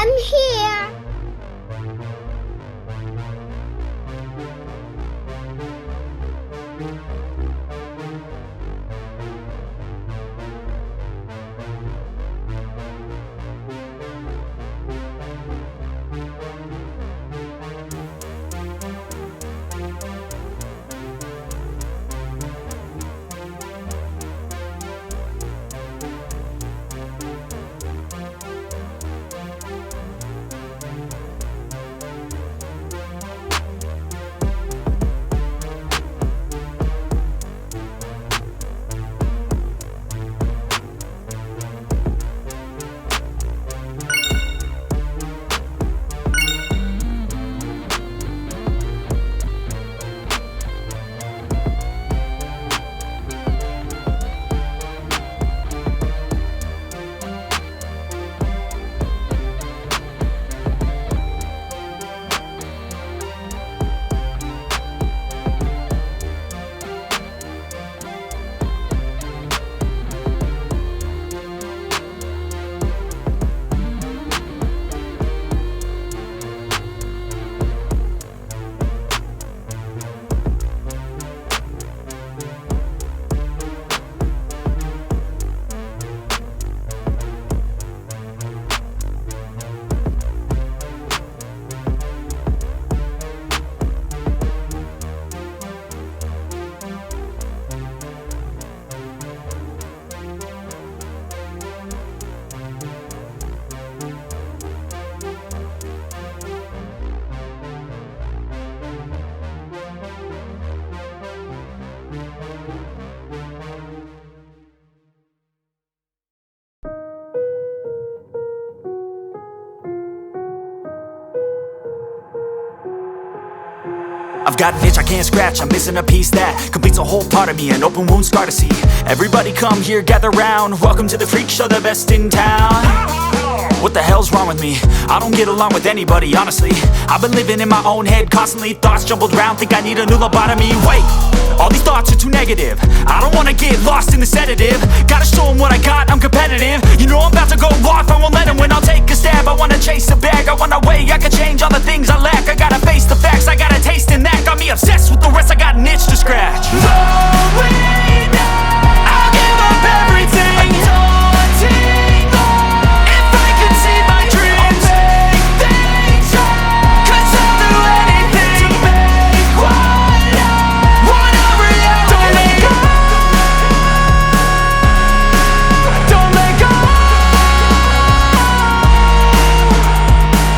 I'm here. I've got an itch I can't scratch, I'm missing a piece that completes a whole part of me, an open wound scar to see. Everybody come here, gather round, welcome to the freak show, the best in town. What the hell's wrong with me? I don't get along with anybody, honestly. I've been living in my own head constantly, thoughts jumbled round, think I need a new lobotomy. Wait, all these thoughts are too negative, I don't wanna get lost in the sedative. Gotta show them what I got, I'm competitive. You know I'm about to go off, I won't let them win, I'll take a stab. I wanna chase a bag, I wanna weigh, I can change all the things I lack. I gotta face the facts, I got a taste in that. Got me obsessed with the rest, I got an itch to scratch. Slowing down, I'll give up everything. Daunting though, if I could see my dreams, I'll make things right. 'Cause I'll do anything to make what I want a reality. Don't let go, don't let go.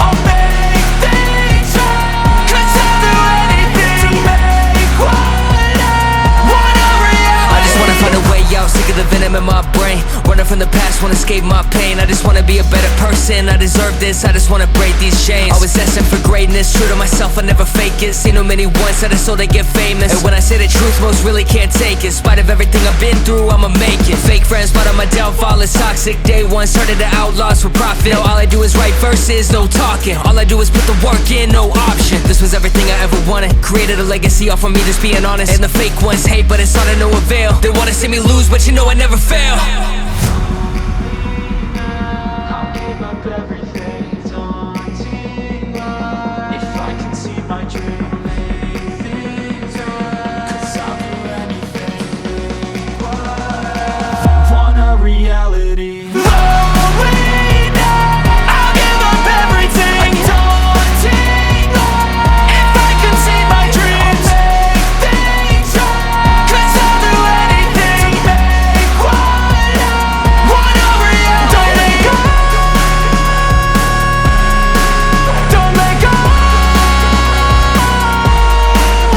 I'll make things right. 'Cause I'll do anything to make what I want a reality. I just wanna find a way out, sick of the venom in my brain. Running from the past, wanna escape my pain. I just wanna be a better person, I deserve this. I just wanna break these chains. Always destined for greatness, true to myself, I never fake it. Seen too many once that I so they get famous. And when I say the truth, most really can't take it. In spite of everything I've been through, I'ma make it. Fake friends, but on my downfall is toxic. Day one, started to outlaws for profit. Now all I do is write verses, no talking. All I do is put the work in, no option. This was everything I ever wanted. Created a legacy off of me, just being honest. And the fake ones hate, but it's all to no avail. They wanna see me lose, but you know I never fail.